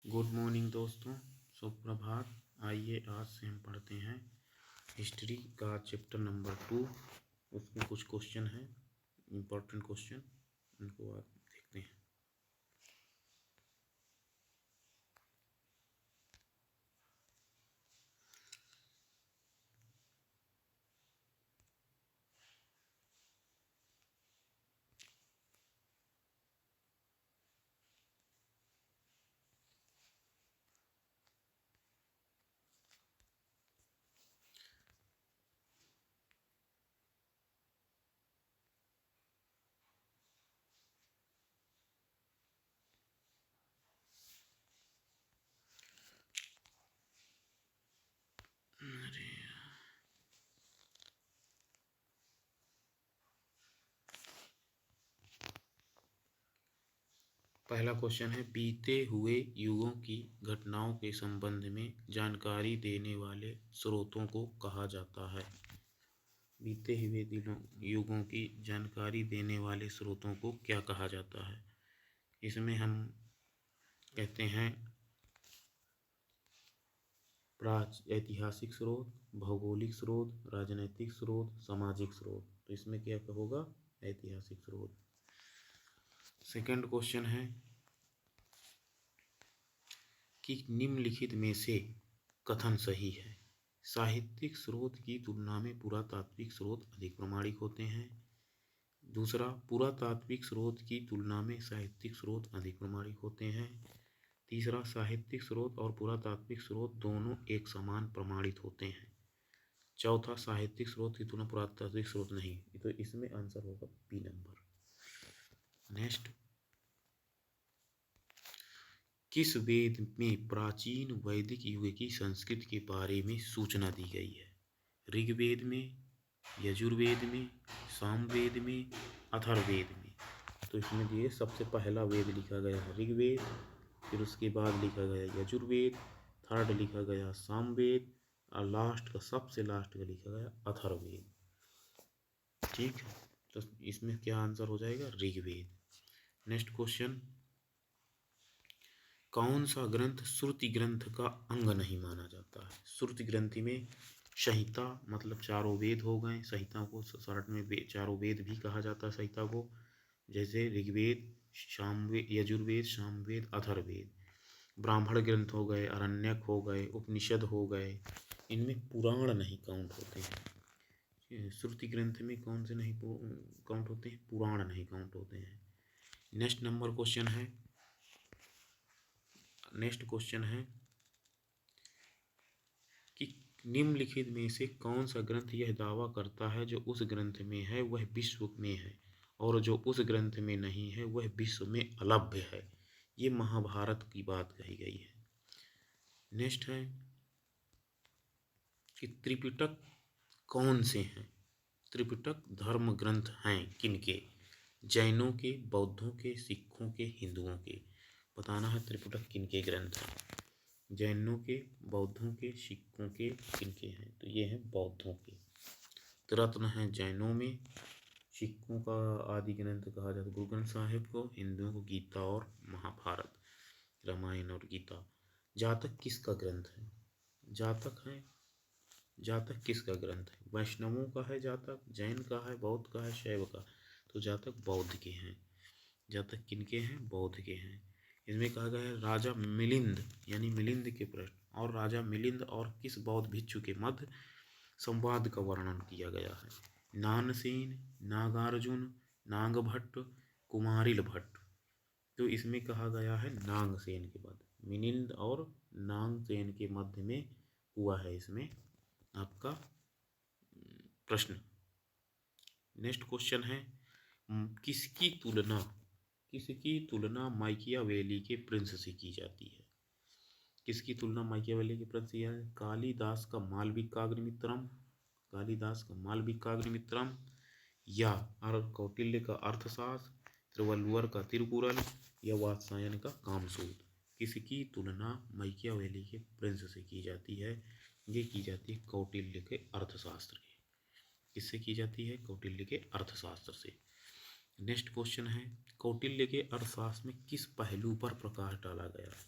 Good morning दोस्तों, सुप्रभात। आइए आज से हम पढ़ते हैं हिस्ट्री का चैप्टर नंबर 2। उसमें कुछ क्वेश्चन हैं, इम्पोर्टेंट क्वेश्चन, उनको आज देखते हैं। पहला क्वेश्चन है, बीते हुए युगों की घटनाओं के संबंध में जानकारी देने वाले स्रोतों को कहा जाता है। बीते हुए युगों की जानकारी देने वाले स्रोतों को क्या कहा जाता है? इसमें हम कहते हैं ऐतिहासिक स्रोत, भौगोलिक स्रोत, राजनीतिक स्रोत, सामाजिक स्रोत। तो इसमें क्या होगा? ऐतिहासिक स्रोत। सेकंड क्वेश्चन है कि निम्नलिखित में से कथन सही है? साहित्यिक स्रोत की तुलना में पुरातात्विक स्रोत अधिक प्रामाणिक होते हैं। दूसरा, पुरातात्विक स्रोत की तुलना में साहित्यिक स्रोत अधिक प्रामाणिक होते हैं। तीसरा, साहित्यिक स्रोत और पुरातात्विक स्रोत दोनों एक समान प्रमाणित होते हैं। चौथा, साहित्यिक स्रोत की तुलना पुरातात्विक स्रोत नहीं। तो इसमें आंसर होगा बी नंबर। नेक्स्ट, किस वेद में प्राचीन वैदिक युग की संस्कृति के बारे में सूचना दी गई है? ऋग्वेद में, यजुर्वेद में, सामवेद में, अथर्ववेद में। तो इसमें दिए सबसे पहला वेद लिखा गया है ऋग्वेद, फिर उसके बाद लिखा गया यजुर्वेद, थर्ड लिखा गया सामवेद, और लास्ट का सबसे लास्ट का लिखा गया अथर्ववेद। ठीक है, तो इसमें क्या आंसर हो जाएगा? ऋग्वेद। नेक्स्ट क्वेश्चन, कौन सा ग्रंथ श्रुति ग्रंथ का अंग नहीं माना जाता है? श्रुति ग्रंथ में संहिता मतलब चारों वेद हो गए। संहिता को शॉर्ट में चारों वेद भी कहा जाता है संहिता को, जैसे ऋग्वेद, सामवेद, यजुर्वेद, सामवेद, अथर्ववेद। ब्राह्मण ग्रंथ हो गए, आरण्यक हो गए, उपनिषद हो गए, इनमें पुराण नहीं काउंट होते हैं। श्रुति ग्रंथ में कौन से नहीं काउंट होते हैं? पुराण नहीं काउंट होते हैं। नेक्स्ट क्वेश्चन है कि निम्नलिखित में से कौन सा ग्रंथ यह दावा करता है जो उस ग्रंथ में है वह विश्व में है, और जो उस ग्रंथ में नहीं है वह विश्व में अलभ्य है? ये महाभारत की बात कही गई है। नेक्स्ट है कि त्रिपिटक कौन से हैं? त्रिपिटक धर्म ग्रंथ हैं किनके? जैनों के, बौद्धों के, सिखों के, हिंदुओं के। बताना है त्रिपिटक किनके ग्रंथ हैं। जैनों के, बौद्धों के, सिखों के, किनके हैं? तो ये हैं बौद्धों के। रत्न हैं जैनों में, सिखों का आदि ग्रंथ कहा जाता है गुरु ग्रंथ साहिब को, हिंदुओं को गीता और महाभारत, रामायण और गीता। जातक किसका ग्रंथ है? जातक किसका ग्रंथ है? वैष्णवों का है जातक, जैन का है, बौद्ध का है, शैव का। तो जातक बौद्ध के हैं। जातक किनके हैं? बौद्ध के हैं। इसमें कहा गया है राजा मिलिंद यानी मिलिंद के प्रश्न और राजा मिलिंद और किस बौद्ध भिक्षु के मध्य संवाद का वर्णन किया गया है? नानसेन, नागार्जुन, नागभट्ट, कुमारिल भट्ट। तो इसमें कहा गया है नागसेन के मध्य, मिलिंद और नागसेन के मध्य में हुआ है इसमें आपका प्रश्न। नेक्स्ट क्वेश्चन है किसकी तुलना माइकियावेली के प्रिंस से की जाती है? किसकी तुलना माइकियावेली के प्रिंस से? कालिदास का मालविकाग्निमित्रम, या कौटिल्य का अर्थशास्त्र, त्रिवल्लुवर का तिरुकुरल, या वात्स्यायन का कामसूत्र। किसकी तुलना माइकियावेली के प्रिंस से की जाती है? ये की जाती है कौटिल्य के अर्थशास्त्र की। किससे की जाती है? कौटिल्य के अर्थशास्त्र से। नेक्स्ट क्वेश्चन है कौटिल्य के अर्थशास्त्र में किस पहलू पर प्रकाश डाला गया है?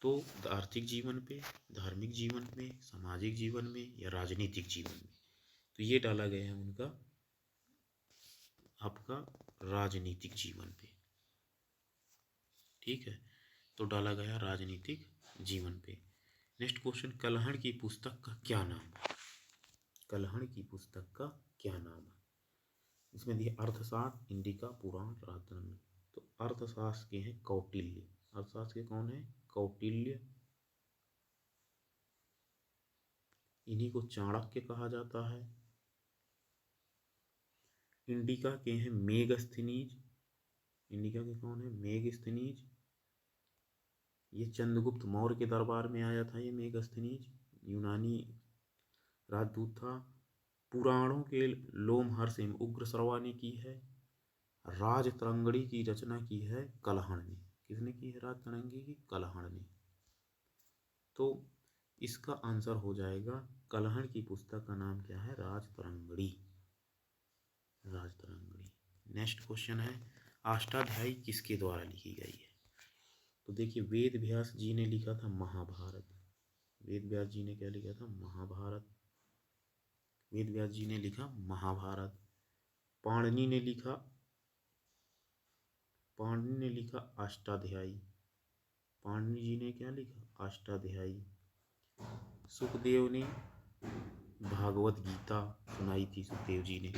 तो आर्थिक जीवन पे, धार्मिक जीवन में, सामाजिक जीवन में या राजनीतिक जीवन में। तो ये डाला गया है उनका आपका राजनीतिक जीवन पे। ठीक है, तो डाला गया राजनीतिक जीवन पे। नेक्स्ट क्वेश्चन, कलहण की पुस्तक का क्या नाम है? कलहण की पुस्तक का क्या नाम है? इसमें दिए अर्थशास्त्र, इंडिका, पुराण, राजतंत्र। तो अर्थशास्त्र के हैं कौटिल्य। अर्थशास्त्र के कौन है? कौटिल्य। इन्हीं को चाणक्य कहा जाता है। इंडिका के हैं मेगस्थनीज। इंडिका के कौन है? मेगस्थनीज। ये चंद्रगुप्त मौर्य के दरबार में आया था ये मेगस्थनीज, यूनानी राजदूत था। पुराणों के लोमहर्ष एवं उग्रश्रवा ने की है। राजतरंगिणी की रचना की है कलहण ने। किसने की है राजतरंगिणी की? कलहण ने। तो इसका आंसर हो जाएगा, कलहण की पुस्तक का नाम क्या है? राजतरंगिणी। राजतरंगिणी। नेक्स्ट क्वेश्चन है, अष्टाध्यायी किसके द्वारा लिखी गई है? तो देखिए, वेद व्यास जी ने लिखा था महाभारत। वेद व्यास जी ने क्या लिखा था? महाभारत। वेद व्यास जी ने लिखा महाभारत। पाणिनि ने लिखा अष्टाध्यायी। पाणिनि जी ने क्या लिखा? अष्टाध्यायी। सुखदेव ने भागवत गीता सुनाई थी, सुखदेव जी ने।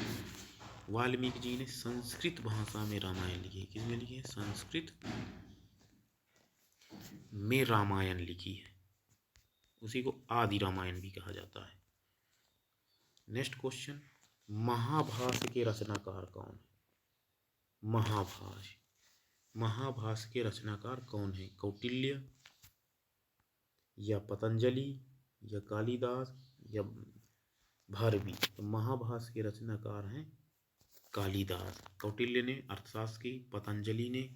वाल्मीकि जी ने संस्कृत भाषा में रामायण लिखी है। किसमें लिखी है? संस्कृत में रामायण लिखी है। उसी को आदि रामायण भी कहा जाता है। नेक्स्ट क्वेश्चन, महाभाष्य के रचनाकार कौन है? महाभाष्य। महाभाष्य के रचनाकार कौन है? कौटिल्य या पतंजलि या कालिदास या भारवी? तो महाभाष्य के रचनाकार हैं कालिदास। कौटिल्य ने अर्थशास्त्र की, पतंजलि ने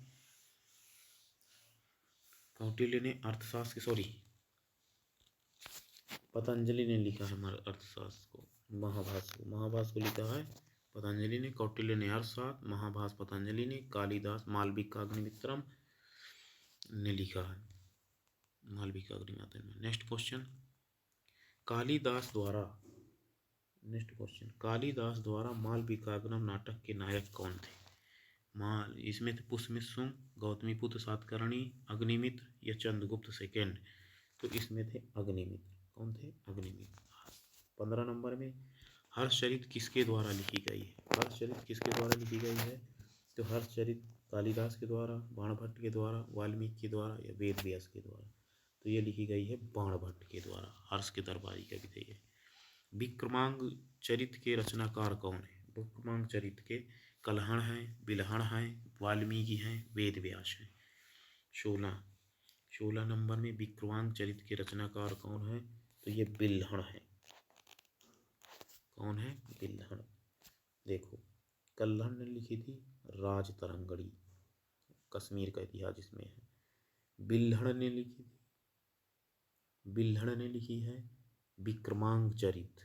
पतंजलि ने लिखा है हमारे अर्थशास्त्र को, महाभाष्य को। महाभाष्य को लिखा है पतंजलि ने। कौटिल्य ने अर्थशास्त्र, महाभाष्य पतंजलि ने, कालिदास मालविकाग्निमित्रम ने लिखा है, मालविकाग्निमित्रम। नेक्स्ट क्वेश्चन, कालिदास द्वारा मालविकाग्निमित्रम नाटक के नायक कौन थे? इसमें थे पुष्यमित्र शुंग, गौतमीपुत्र सातकर्णी, अग्निमित्र या चंद्रगुप्त सेकंड। तो इसमें थे अग्निमित्र। कौन थे? अग्निमित्र। 15 नंबर में, हर्षचरित किसके द्वारा लिखी गई है? हर्षचरित किसके द्वारा लिखी गई है? तो हर्षचरित कालिदास के द्वारा, बाणभट्ट के द्वारा, वाल्मीकि के द्वारा या वेद व्यास के द्वारा? तो ये लिखी गई है बाणभट्ट के द्वारा। हर्ष के दरबारी कवि थे ये। विक्रमांग चरित के रचनाकार कौन है? विक्रमांग चरित के कलहण हैं, बिल्हण हैं, वाल्मीकि हैं, वेद व्यास हैं। 16 नंबर में विक्रमांग चरित के रचनाकार कौन है? तो ये बिल्हण है। कौन है? बिल्हण। देखो, कल्हण ने लिखी थी राजतरंगिणी, कश्मीर का इतिहास जिसमें है। बिल्हण ने लिखी है विक्रमांग चरित।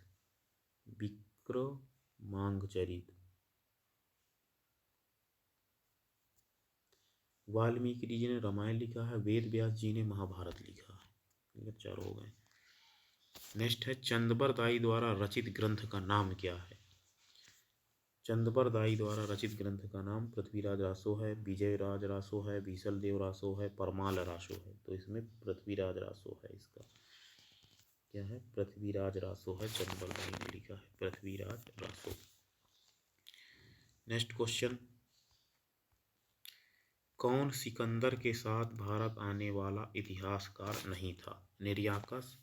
वाल्मीकि जी ने रामायण लिखा है, वेद व्यास जी ने महाभारत लिखा है। ये 4 हो गए। नेक्स्ट है, चंदबरदाई द्वारा रचित ग्रंथ का नाम क्या है? चंदबरदाई द्वारा रचित ग्रंथ का नाम पृथ्वीराज रासो है, विजयराज रासो है, बीसलदेव रासो है, परमाल रासो है। तो इसमें पृथ्वीराज रासो है। इसका क्या है? पृथ्वीराज रासो है। चंदबरदाई ने लिखा है पृथ्वीराज रासो। नेक्स्ट क्वेश्चन, कौन सिकंदर के साथ भारत आने वाला इतिहासकार नहीं था? निरियाकस,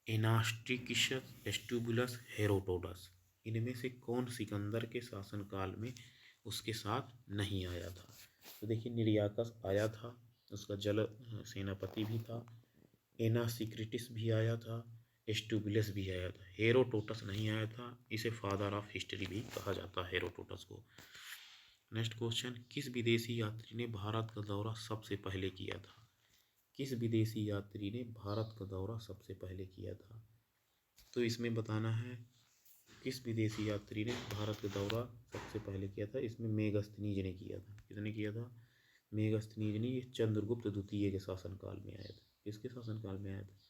एनास्टिकिस, एस्ट्रूबुलस, हेरोडोटस। इनमें से कौन सिकंदर के शासनकाल में उसके साथ नहीं आया था? तो देखिए, निरियाकस आया था, उसका जल सेनापति भी था। एनासिक्रिटिस भी आया था, एस्ट्रूबुलस भी आया था। हेरोडोटस नहीं आया था। इसे फादर ऑफ हिस्ट्री भी कहा जाता है हेरोडोटस को। नेक्स्ट क्वेश्चन, किस विदेशी यात्री ने भारत का दौरा सबसे पहले किया था? किस विदेशी यात्री ने भारत का दौरा सबसे पहले किया था? तो इसमें बताना है किस विदेशी यात्री ने भारत का दौरा सबसे पहले किया था। इसमें मेगस्थनीज ने किया था। किसने किया था? मेगस्थनीज नहीं, ये चंद्रगुप्त द्वितीय के शासनकाल में आया था। किसके शासनकाल में आया था?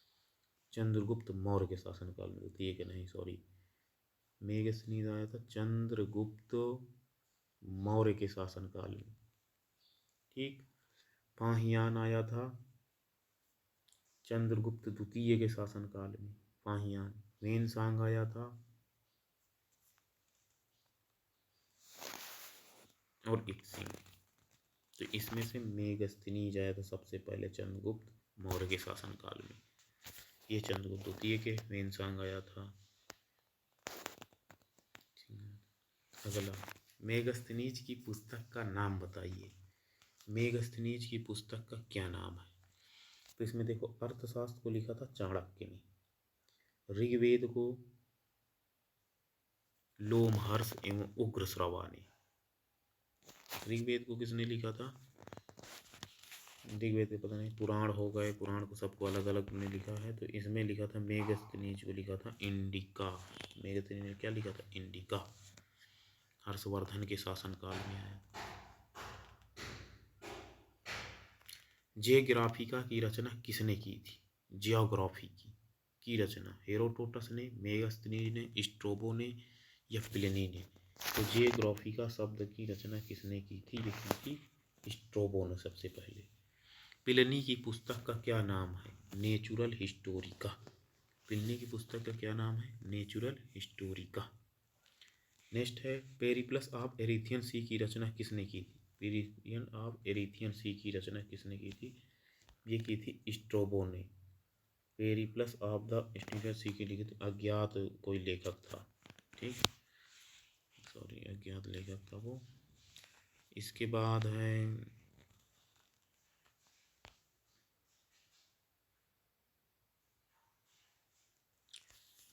चंद्रगुप्त मौर्य के शासनकाल में, द्वितीय के नहीं, सॉरी। मेगस्थनीज आया था चंद्रगुप्त मौर्य के शासनकाल में, ठीक। फाहियान आया था चंद्रगुप्त द्वितीय के शासनकाल में, फाहियान। वेनसांग आया था, और इक्सिंग। तो इसमें से मेगस्थनीज आया था सबसे पहले चंद्रगुप्त मौर्य के शासनकाल में, ये चंद्रगुप्त द्वितीय के। वेनसांग आया था। अगला, मेगस्थनीज की पुस्तक का नाम बताइए। मेगस्थनीज की पुस्तक का क्या नाम है? तो इसमें देखो, अर्थशास्त्र को लिखा था चाणक्य ने, ऋग्वेद को लोमहर्ष एवं उग्रश्रवा ने। ऋग्वेद को किसने लिखा था? ऋग्वेद के पता नहीं, पुराण हो गए, पुराण को सबको अलग अलग ने लिखा है, तो इसमें लिखा था मेगस्थनीज को लिखा था इंडिका। मेगस्थनीज ने क्या लिखा था? इंडिका। हर्षवर्धन के शासनकाल में आया। जियोग्राफिका की रचना किसने की थी? जियोग्राफी की रचना हेरोडोटस ने, मेगस्थनीज ने, स्ट्रोबो ने, या प्लिनी ने? तो जियोग्राफिका शब्द की रचना किसने की थी? ये की थी स्ट्रोबो ने सबसे पहले। प्लिनी की पुस्तक का क्या नाम है? Natural Historica. प्लिनी की पुस्तक का क्या नाम है? Natural Historica. नेक्स्ट है, पेरिप्लस ऑफ एरिथियन सी की रचना किसने की थी? पेरिप्लस ऑफ एरिथियन सी की रचना किसने की थी? ये की थी स्ट्रोबो ने। पेरिप्लस ऑफ द एरिथियन सी की लिखी थी अज्ञात कोई लेखक था, ठीक, सॉरी, अज्ञात लेखक था वो। इसके बाद है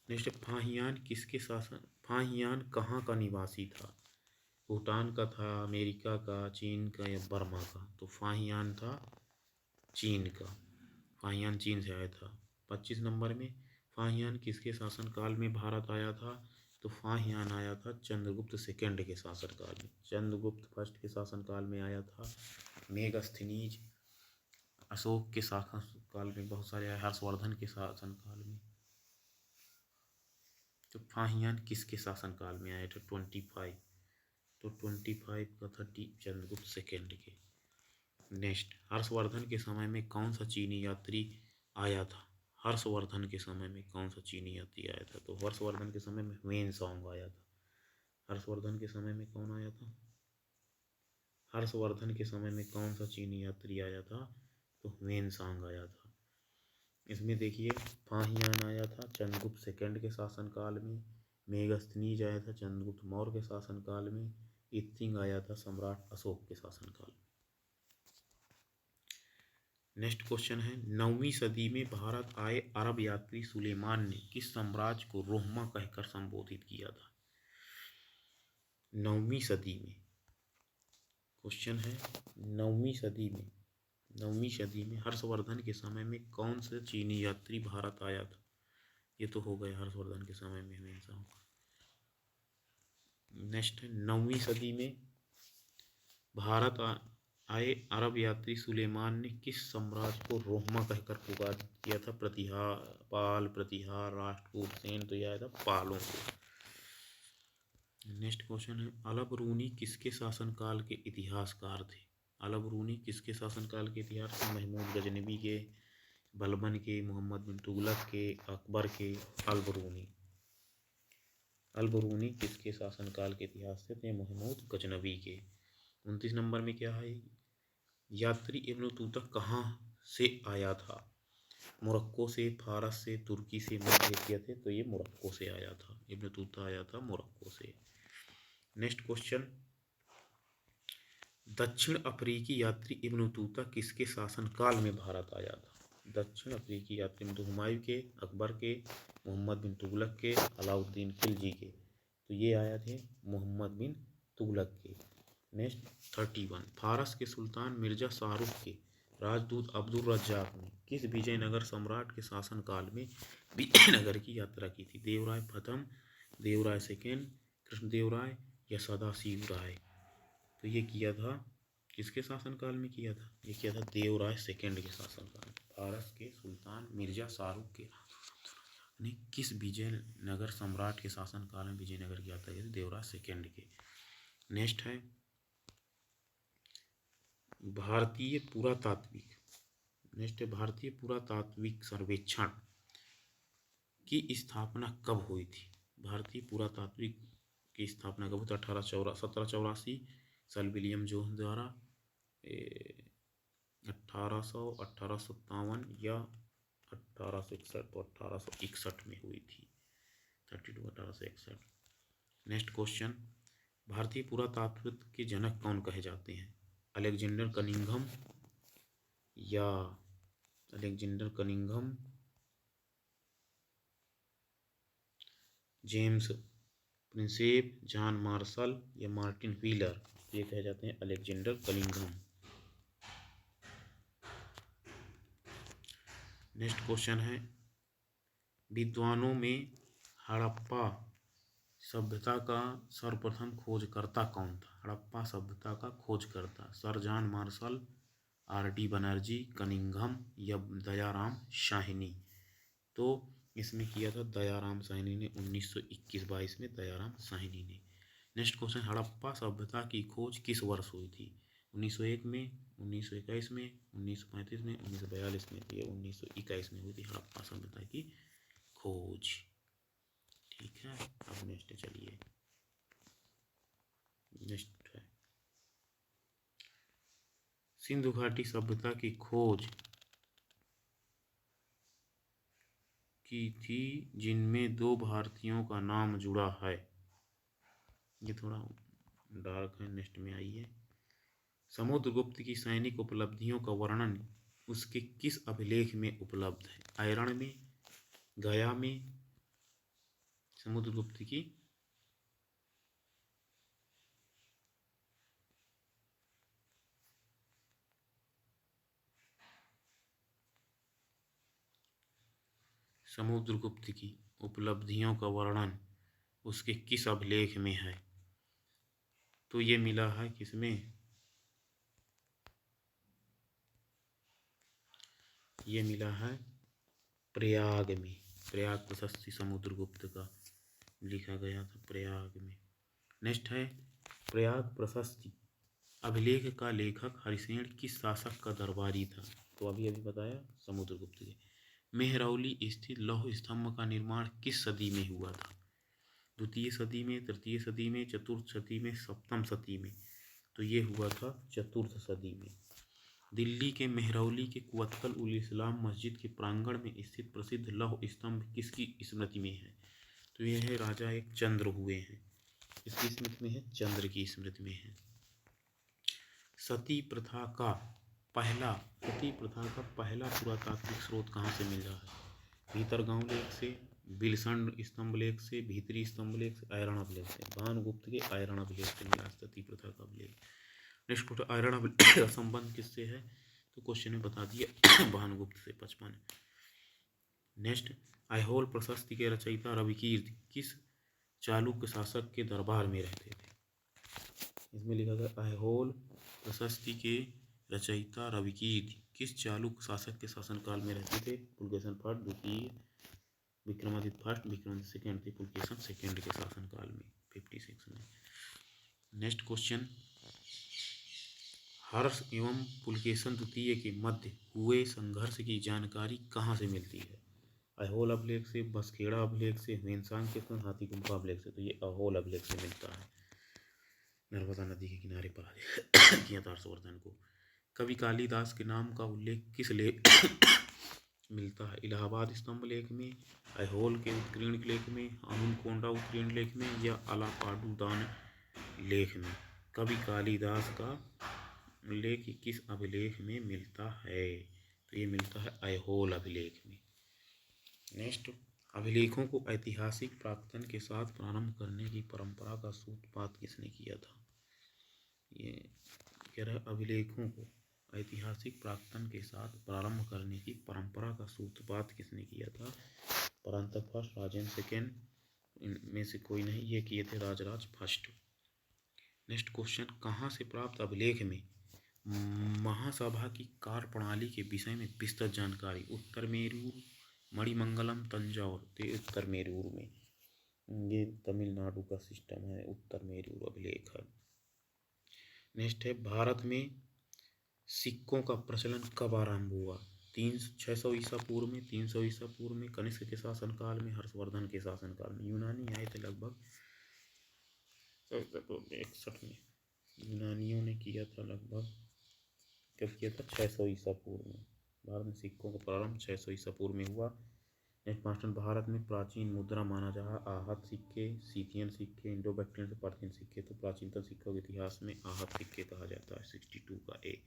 नेक्स्ट, फाहियान किसके शासन, फाहियान कहाँ का निवासी था? भूटान का था, अमेरिका का, चीन का, या बर्मा का? तो फाहियान था चीन का। फाहियान चीन से आया था। 25 नंबर में, फाहियान किसके शासनकाल में भारत आया था? तो फाहियान आया था चंद्रगुप्त सेकंड के शासनकाल में। चंद्रगुप्त फर्स्ट के शासनकाल में आया था। मेगस्थनीज अशोक के शासनकाल में बहुत सारे आए, हर्षवर्धन के शासनकाल में। तो फाहियान किसके शासनकाल में आया था? 25। तो 25 का था चंद्रगुप्त सेकंड के। नेक्स्ट, हर्षवर्धन के समय में कौन सा चीनी यात्री आया था? हर्षवर्धन के समय में कौन सा चीनी यात्री आया था? तो हर्षवर्धन के समय में वेनसांग आया था। हर्षवर्धन के समय में कौन आया था? हर्षवर्धन के समय में कौन सा चीनी यात्री आया था? तो वेनसांग आया था। इसमें देखिए, फाहियान आया था चंद्रगुप्त सेकंड के शासनकाल में, मेगस्थनीज आया था चंद्रगुप्त मौर्य के शासनकाल में, इत्सिंग आया था सम्राट अशोक के शासनकाल में। नेक्स्ट क्वेश्चन है, 9वीं सदी में भारत आए अरब यात्री सुलेमान ने किस साम्राज्य को रोहमा कहकर संबोधित किया था? 9वीं सदी में, क्वेश्चन है 9वीं सदी में हर्षवर्धन के समय में कौन सा चीनी यात्री भारत आया था? ये तो हो गया हर्षवर्धन के समय में वेनसांग। नेक्स्ट है, 9वीं सदी में भारत आए अरब यात्री सुलेमान ने किस साम्राज्य को रोहमा कहकर पुकार किया था? प्रतिहार, राष्ट्रकूट, सेन, तो यह आया था पालों को। नेक्स्ट क्वेश्चन है, अलबरूनी किसके शासनकाल के इतिहासकार थे? अलबरूनी किसके शासनकाल के इतिहास? महमूद गजनवी के, बलबन के, मोहम्मद बिन तुगलक के, अकबर के, अलबरूनी। अलबरूनी किसके शासनकाल के इतिहास थे? महमूद गजनवी के। 29 नंबर में क्या है, यात्री इब्न तूता कहाँ से आया था? मोरक्को से, फारस से, तुर्की से, मध्य एशिया से? तो ये मोरक्को से आया था, इब्न तूता आया था मोरक्को से। नेक्स्ट क्वेश्चन, दक्षिण अफ्रीकी यात्री इब्न तूता किसके शासनकाल में भारत आया था? दक्षिण अफ्रीकी यात्री हुमायूं के, अकबर के, मोहम्मद बिन तुगलक के, अलाउद्दीन खिलजी के? तो ये आया थे मोहम्मद बिन तुगलक के। नेक्स्ट 31, फारस के सुल्तान मिर्जा शाहरुख के राजदूत अब्दुल रज्जाक ने किस विजयनगर सम्राट के शासनकाल में विजयनगर की यात्रा की थी? देवराय प्रथम, देवराय सेकेंड, कृष्णदेवराय, या सदाशिव राय? तो ये किया था किसके शासनकाल में किया था? ये किया था देवराय सेकंड के शासनकाल में। फारस के सुल्तान मिर्जा शाहरुख के ने किस विजयनगर सम्राट के शासनकाल में विजयनगर की यात्रा की थी? देवराय सेकंड के। नेक्स्ट है भारतीय पुरातात्विक। नेक्स्ट है भारतीय पुरातात्विक सर्वेक्षण की स्थापना कब हुई थी? भारतीय पुरातात्विक की स्थापना कब हुई थी? 1784 सर विलियम जोन्स द्वारा, 1800, 1857 या 1861? तो 1861 में हुई थी। 32 1861। नेक्स्ट क्वेश्चन, भारतीय पुरातात्विक के जनक कौन कहे जाते हैं? अलेक्जेंडर कनिंघम या जेम्स प्रिंसेप, जॉन मार्शल या मार्टिन व्हीलर? ये कहे जाते हैं अलेक्जेंडर कनिंघम। नेक्स्ट क्वेश्चन है विद्वानों में हड़प्पा सभ्यता का सर्वप्रथम खोजकर्ता कौन था? हड़प्पा सभ्यता का खोजकर्ता sir John Marshall, RD. Banerjee, Cunningham या दयाराम साहनी? तो इसमें किया था दयाराम साहनी ने 1921-22 में, दयाराम साहनी ने। नेक्स्ट क्वेश्चन, हड़प्पा सभ्यता की खोज किस वर्ष हुई थी? 1901 में, 1921 में, 1935 में, 1942 में? तो ये 1921 में हुई थी हड़प्पा सभ्यता की खोज। ठीक है, अब नेक्स्ट चलिए, नेक्स्ट है सिंधु घाटी सभ्यता की खोज की थी जिनमें 2 भारतीयों का नाम जुड़ा है। ये थोड़ा डार्क है, नेक्स्ट में आइए। समुद्रगुप्त की सैनिक उपलब्धियों का वर्णन उसके किस अभिलेख में उपलब्ध है? आयरन में, गया में? समुद्रगुप्त की समुद्रगुप्त की उपलब्धियों का वर्णन उसके किस अभिलेख में है? तो ये मिला है किसमें? ये मिला है प्रयाग में। प्रयाग प्रशस्ति समुद्रगुप्त का लिखा गया था प्रयाग में। नेक्स्ट है प्रयाग प्रशस्ति अभिलेख का लेखक हरिसेन किस शासक का दरबारी था? तो अभी बताया समुद्रगुप्त के। मेहरौली स्थित लौह स्तंभ का निर्माण किस सदी में हुआ था? 2वीं सदी में, 3वीं सदी में, 4th सदी में, 7वीं सदी में? तो ये हुआ था 4th सदी में। दिल्ली के मेहरौली के कुअत्तल उल इस्लाम मस्जिद के प्रांगण में स्थित प्रसिद्ध लौह स्तंभ किसकी स्मृति में है? तो यह है राजा एक चंद्र हुए हैं, किसकी स्मृति में है? चंद्र की स्मृति में है। सती प्रथा का पहला पुरातात्विक स्रोत कहाँ से मिल रहा है? भीतरगांव लेख से, बिलसंड स्तंभ लेख से, भीतरी स्तंभ लेख से, आयरन अभिलेख से? भानुगुप्त के आयरन अभिलेख से मिला सती प्रथा का अभिलेख। नेक्स्ट क्वेश्चन, आयरन अभिलेख का संबंध किससे है? तो क्वेश्चन में बता दिया भानुगुप्त से। 55। नेक्स्ट, ऐहोल प्रशस्ति के रचयिता रविकीर्ति किस चालुक्य शासक के दरबार में रहते थे? इसमें लिखा गया ऐहोल प्रशस्ति के रचयिता रविकीर्ति किस चालुक्य शासक के शासनकाल में रहते थे? पुलकेशन फर्स्ट द्वितीय, विक्रमादित्य फर्स्ट, विक्रमादित्य सेकंड थे पुलकेशन सेकंड के शासनकाल में 56 में। नेक्स्ट क्वेश्चन, हर्ष एवं पुलकेशन द्वितीय के मध्य हुए संघर्ष की जानकारी कहाँ से मिलती है? ऐहोल अभिलेख से, बसखेड़ा अभिलेख से, हुएनसांग के संग, हाथीगुम्फा अभिलेख से? तो ये ऐहोल अभिलेख से मिलता है। नर्मदा नदी के किनारे पर किया था हर्षवर्धन को। कवि कालिदास के नाम का उल्लेख किस लेख मिलता है? इलाहाबाद स्तंभ लेख में, ऐहोल के उत्कीर्ण लेख में, अनूनकोंडा उत्कीर्ण लेख में या अलापाडू दान लेख में? कवि कालिदास का उल्लेख किस अभिलेख में मिलता है? तो ये मिलता है ऐहोल अभिलेख में। नेक्स्ट, अभिलेखों को ऐतिहासिक प्राक्तन के साथ प्रारंभ करने की परंपरा का सूत्रपात किसने किया था? ये कह रहा है अभिलेखों को ऐतिहासिक प्राक्तन के साथ प्रारंभ करने की परंपरा का सूत्रपात किसने किया था? परांतक फर्स्ट, राजेंद्र सेकेंड, इनमें से कोई नहीं, ये किए थे राजराज फर्स्ट। नेक्स्ट क्वेश्चन, कहाँ से प्राप्त अभिलेख में महासभा की कार्यप्रणाली के विषय में विस्तृत जानकारी। उत्तर मेरूर, मणिमंगलम, तंजौर, तो उत्तर मेरूर में, ये तमिलनाडु का सिस्टम है, उत्तर मेरूर अभिलेख है। नेक्स्ट है, भारत में सिक्कों का प्रचलन कब आरंभ हुआ? 600 ईसा पूर्व में, 300 ईसा पूर्व में, कनिष्क के शासनकाल में, हर्षवर्धन के शासनकाल में। यूनानी आए थे लगभग 61 में, यूनानियों ने किया था लगभग, कब किया था? 600 ईसा पूर्व में। भारत में सिक्कों का प्रारंभ 600 ईसा पूर्व में हुआ। नेक्स्ट क्वेश्चन, भारत में प्राचीन मुद्रा माना जा आहत सिक्के, सीथियन सिक्के, इंडो बैक्ट्रियन से प्राचीन सिक्के। तो प्राचीनतम सिक्कों के इतिहास में आहत सिक्के कहा जाता है। 62 का ए।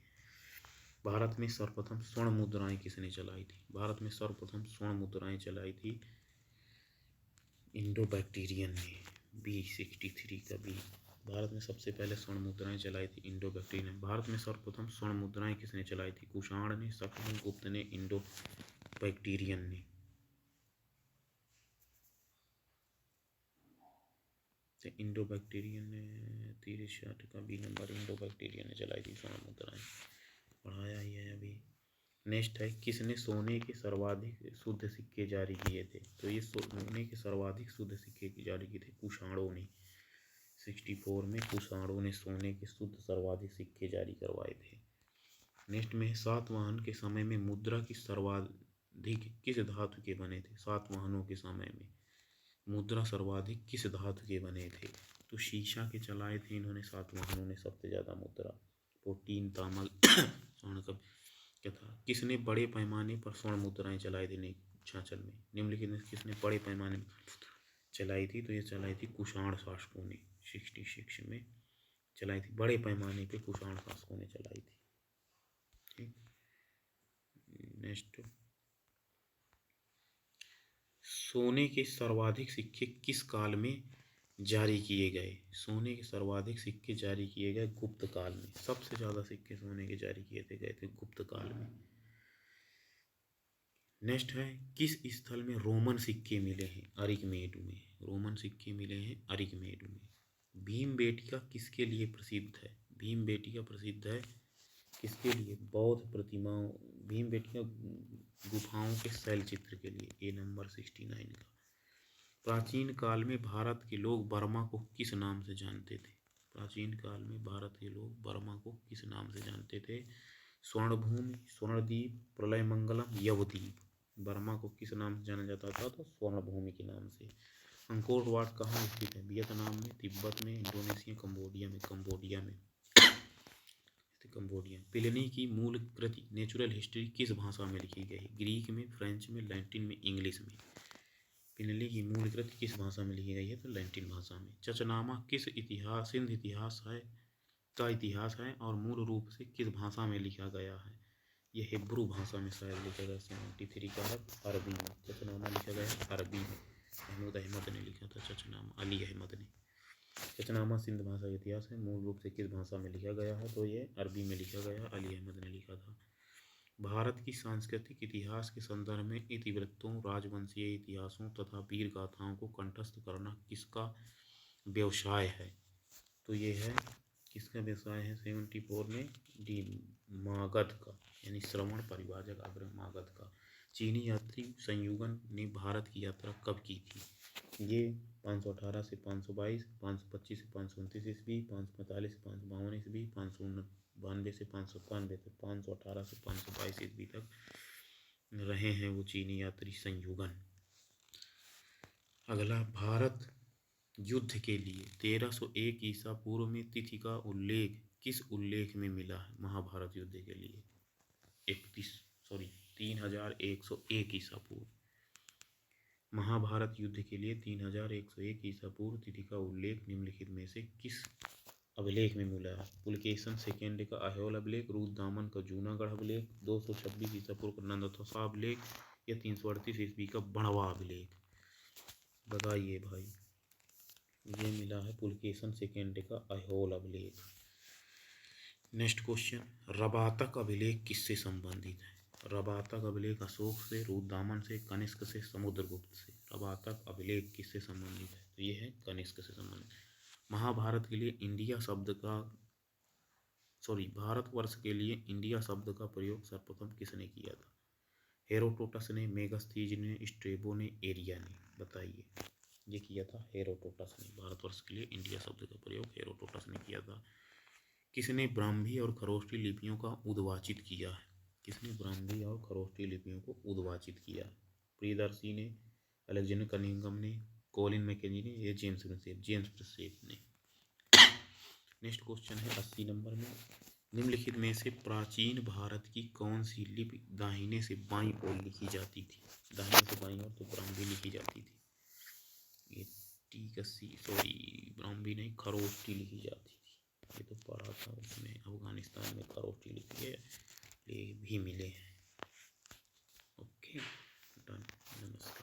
भारत में सर्वप्रथम स्वर्ण मुद्राएं किसने चलाई थी? भारत में सर्वप्रथम स्वर्ण मुद्राएं चलाई थी इंडो बैक्टीरियन ने। बी 63 का बी। भारत में सबसे पहले स्वर्ण मुद्राएं चलाई थी इंडो बैक्टीरियन। भारत में सर्वप्रथम स्वर्ण मुद्राएं किसने चलाई थी? कुषाण ने, शकल, गुप्त ने, इंडो बैक्टीरियन ने। इंडो बैक्टीरियन ने 63 का बी नंबर, इंडो बैक्टीरियन ने चलाई थी स्वर्ण मुद्राएं, पढ़ाया ही है अभी। नेक्स्ट है, किसने सोने के सर्वाधिक शुद्ध सिक्के जारी किए थे? तो ये सोने के सर्वाधिक शुद्ध सिक्के जारी किए थे कुषाणों ने। 64 में कुषाणों ने सोने के शुद्ध सर्वाधिक सिक्के जारी करवाए थे। नेक्स्ट में, सातवाहन के समय में मुद्रा की सर्वाधिक किस धातु के बने थे? सातवाहनों के समय में मुद्रा सर्वाधिक किस धातु के बने थे? तो शीशा के चलाए थे इन्होंने, सातवाहनों ने सबसे ज्यादा मुद्रा। प्रोटीन, तांबा, स्वर्ण का क्या था? किसने बड़े पैमाने पर स्वर्ण मुद्राएं चलाई थी छाछल में? निम्नलिखित में किसने बड़े पैमाने पर चलाई थी? तो ये चलाई थी कुषाण शासकों ने। 66 में चलाई थी, बड़े पैमाने पे कुषाण शासकों ने चलाई थी। ठीक, नेक्स्ट, सोने के सर्वाधिक सिक्के किस काल में जारी किए गए? सोने के सर्वाधिक सिक्के जारी किए गए गुप्त काल में। सबसे ज्यादा सिक्के सोने के जारी किए गए थे गुप्त काल में। नेक्स्ट है, किस स्थल में रोमन सिक्के मिले हैं? अरिकमेडु में रोमन सिक्के मिले हैं, अरिकमेडु में। भीमबेटका किसके लिए प्रसिद्ध है? भीमबेटका प्रसिद्ध है किसके लिए? बौद्ध प्रतिमाओं, भीमबेटका गुफाओं के शैल चित्र के लिए। ए नंबर 69 का। प्राचीन काल में भारत के लोग बर्मा को किस नाम से जानते थे? प्राचीन काल में भारत के लोग बर्मा को किस नाम से जानते थे? स्वर्णभूमि, स्वर्णद्वीप, प्रलय मंगलम, यवद्वीप। बर्मा को किस नाम से जाना जाता था? तो स्वर्णभूमि के नाम से। अंकोर वाट कहाँ स्थित है? वियतनाम में, तिब्बत में, इंडोनेशिया, कंबोडिया में। कंबोडिया में, कंबोडिया। प्लिनी की मूल कृति नेचुरल हिस्ट्री किस भाषा में लिखी गई? ग्रीक में, फ्रेंच में, लैटिन में, इंग्लिश में। प्लिनी की मूल कृति किस भाषा में लिखी गई है? तो लैटिन भाषा में। चचनामा किस इतिहास, सिंध इतिहास है का इतिहास है और मूल रूप से किस भाषा में लिखा गया है? ये हिब्रू भाषा में शायद लिखा गया। 73 का है, अरबी में। चचनामा लिखा गया है अरबी में। महमूद अहमद ने लिखा था चचनामा, अली अहमद ने। चचनामा सिंध भाषा का इतिहास है, मूल रूप से किस भाषा में लिखा गया है? तो ये अरबी में लिखा गया, अली अहमद ने लिखा था। भारत की सांस्कृतिक इतिहास के संदर्भ में इतिवृत्तों, राजवंशीय इतिहासों तथा वीर गाथाओं को कंठस्थ करना किसका व्यवसाय है? तो ये है, किसका व्यवसाय है? 74 में डी मागध का, यानी श्रवण परिवाजक अग्र मागध का। चीनी यात्री संयुगन ने भारत की यात्रा कब की थी? ये 518 से 522, 525 से 529 ईस्वी, 545 से 552 ईस्वी, 592 से 591 तक, 518 से 522 ईस्वी तक रहे हैं वो चीनी यात्री संयुगन। अगला, भारत युद्ध के लिए 1301 ईसा पूर्व में तिथि का उल्लेख किस उल्लेख में मिला है? महाभारत युद्ध के लिए 3101 ईसा पूर्व। महाभारत युद्ध के लिए 3101 ईसा पूर्व तिथि का उल्लेख निम्नलिखित में से किस अभिलेख में मिला है? पुलकेशन सेकेंड का अहोल अभिलेख, रुद्रदामन का जूनागढ़ अभिलेख, 226 ईसा पूर्व का नंदतोसा अभिलेख या 338 ईस्वी का बणवा अभिलेख? बताइए भाई। ये मिला है पुलकेशन सेकेंड का अहोल अभिलेख। नेक्स्ट क्वेश्चन, रबातक अभिलेख किससे संबंधित है? रबातक अभिलेख अशोक से, रुद्रदामन से, कनिष्क से, समुद्रगुप्त से। रबातक अभिलेख किससे संबंधित है? तो ये है कनिष्क से संबंधित। महाभारत के लिए इंडिया शब्द का सॉरी भारतवर्ष के लिए इंडिया शब्द का प्रयोग सर्वप्रथम किसने किया था? हेरोडोटस ने, मेगास्थनीज ने, स्ट्रेबो ने, एरिया ने। बताइए। ये किया था हेरोडोटस ने। भारतवर्ष के लिए इंडिया शब्द का प्रयोग हेरोडोटस ने किया था। किसने ब्राह्मी और खरोष्टी लिपियों का उद्वाचित किया है? किसने ब्राह्मी और खरोष्टी लिपियों को उद्वाचित किया? प्रियदर्शी ने, अलेक्जेंडर कनिंघम ने, कोलिन मैकेंजी ने, या जेम्स प्रिंसेप ने। नेक्स्ट क्वेश्चन है 80 नंबर में, निम्नलिखित में से प्राचीन भारत की कौन सी लिपि दाहिने से बाईं ओर लिखी जाती थी? दाहिने से बाईं ओर तो ब्राह्मी लिखी जाती थी। ये ब्राह्मी नहीं, खरोष्टी लिखी जाती थी। ये तो पढ़ा था उसमें, अफगानिस्तान में खरोष्टी लिपि भी मिले हैं। Okay, done. नमस्कार।